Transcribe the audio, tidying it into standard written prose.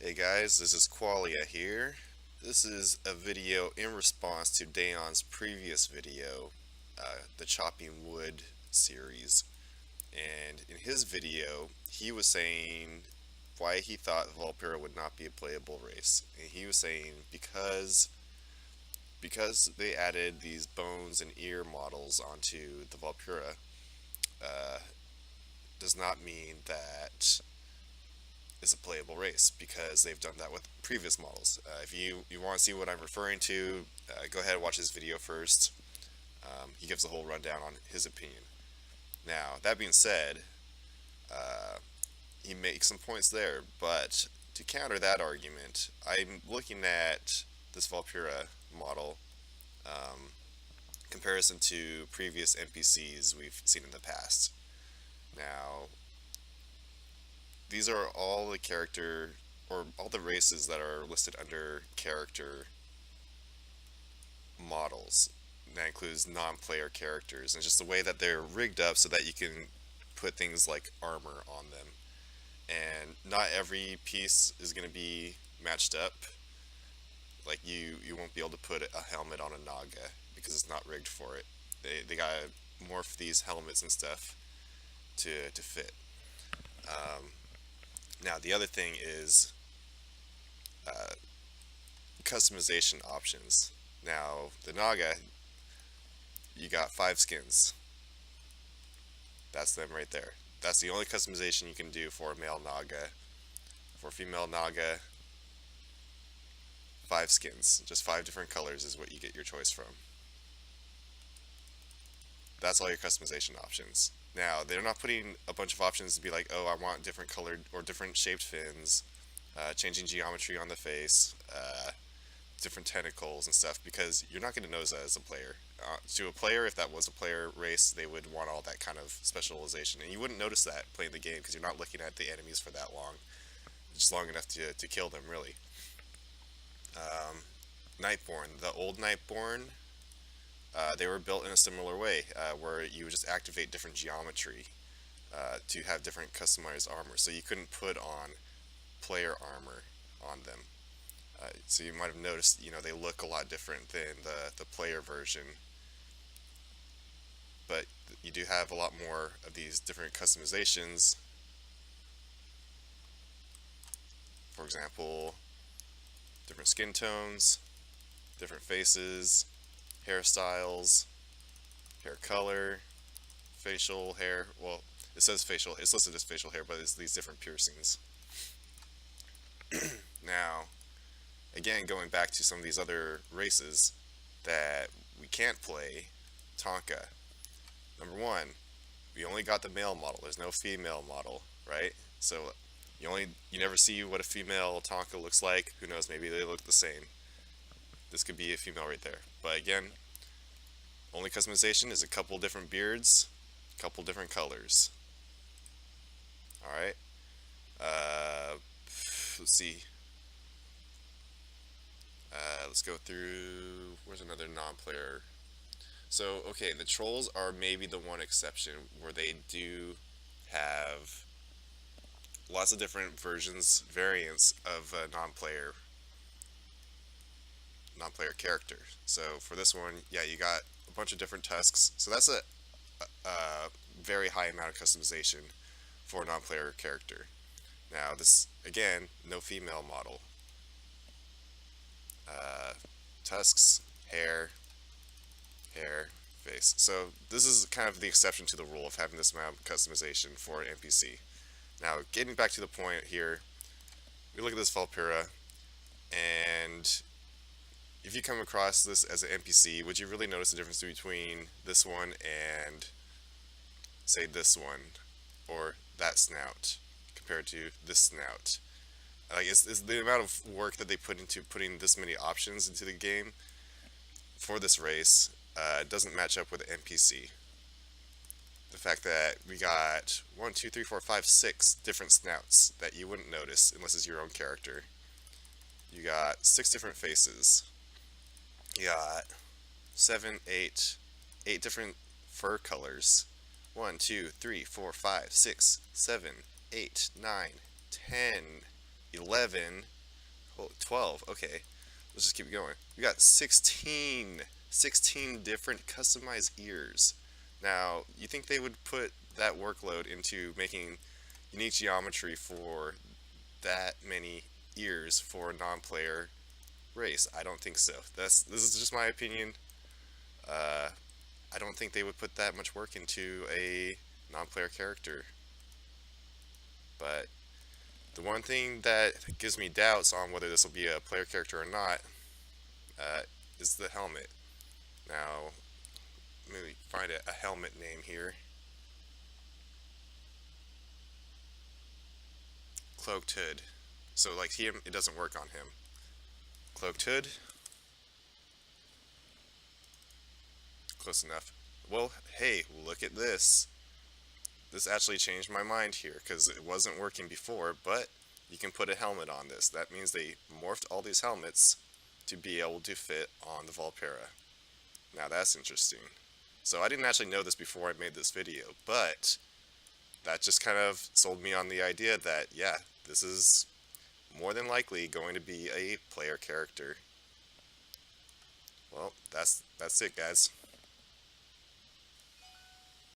Hey guys, this is Qualia here. This is a video in response to Dayon's previous video, the Chopping Wood series. And in his video, he was saying why he thought Vulpera would not be a playable race. And he was saying because they added these bones and ear models onto the Vulpera, uh, does not mean that is a playable race because they've done that with previous models. If you want to see what I'm referring to, go ahead and watch his video first. He gives a whole rundown on his opinion. Now, that being said, uh, he makes some points there, but to counter that argument, I'm looking at this Vulpera model comparison to previous NPCs we've seen in the past. Now, these are all the character or all the races that are listed under character models. That includes non-player characters, and just the way that they're rigged up so that you can put things like armor on them. And not every piece is going to be matched up. Like you won't be able to put a helmet on a Naga because it's not rigged for it. They gotta morph these helmets and stuff to fit. Um, Now the other thing is uh, customization options. Now the Naga, you got 5 skins. That's them right there. That's the only customization you can do for a male Naga. For a female Naga, 5 skins. Just 5 different colors is what you get your choice from. That's all your customization options. Now, they're not putting a bunch of options to be like, oh, I want different colored or different shaped fins, changing geometry on the face, different tentacles and stuff, because you're not going to notice that as a player. To a player, if that was a player race, they would want all that kind of specialization, and you wouldn't notice that playing the game because you're not looking at the enemies for that long, just long enough to kill them, really. Um, Nightborn, the old Nightborn, they were built in a similar way, where you would just activate different geometry to have different customized armor. So you couldn't put on player armor on them. So you might have noticed, they look a lot different than the player version, but you do have a lot more of these different customizations. For example, different skin tones, different faces, hairstyles, hair color, facial hair. Well, it says facial, it's listed as facial hair, but it's these different piercings. Now, again, going back to some of these other races that we can't play, Tonka. Number one, we only got the male model. There's no female model, right? So you never see what a female Tonka looks like. Who knows? Maybe they look the same. This could be a female right there. But again, only customization is a couple different beards, a couple different colors. All right. Uh, let's see. Let's go through. Where's another non-player? So, okay, the trolls are maybe the one exception where they do have lots of different versions, variants of a non-player character. So for this one, yeah, you got a bunch of different tusks. So that's a very high amount of customization for a non-player character. Now this again, no female model. Uh, Tusks, hair, face. So this is kind of the exception to the rule of having this amount of customization for an NPC. Now, getting back to the point here, we look at this Vulpera, and if you come across this as an NPC, would you really notice the difference between this one and, say, this one, or that snout, compared to this snout? Like, it's the amount of work that they put into putting this many options into the game for this race doesn't match up with the NPC. The fact that we got 1, 2, 3, 4, 5, 6 different snouts that you wouldn't notice unless it's your own character. You got 6 different faces. You got 7, 8 different fur colors. 1, 2, 3, 4, 5, 6, 7, 8, 9, 10 11, oh, 12, okay. Let's just keep going. We got 16 different customized ears. Now, you think they would put that workload into making unique geometry for that many ears for a non-player race? I don't think so. This is just my opinion. Uh, I don't think they would put that much work into a non-player character. But the one thing that gives me doubts on whether this will be a player character or not uh, is the helmet. Now, let me find a helmet name here. Cloaked Hood. So, like him, it doesn't work on him. Cloaked Hood. Close enough. Well, hey, look at this. This actually changed my mind here, because it wasn't working before, but you can put a helmet on this. That means they morphed all these helmets to be able to fit on the Vulpera. Now that's interesting. So I didn't actually know this before I made this video, but that just kind of sold me on the idea that, yeah, this is more than likely going to be a player character. Well, that's it, guys.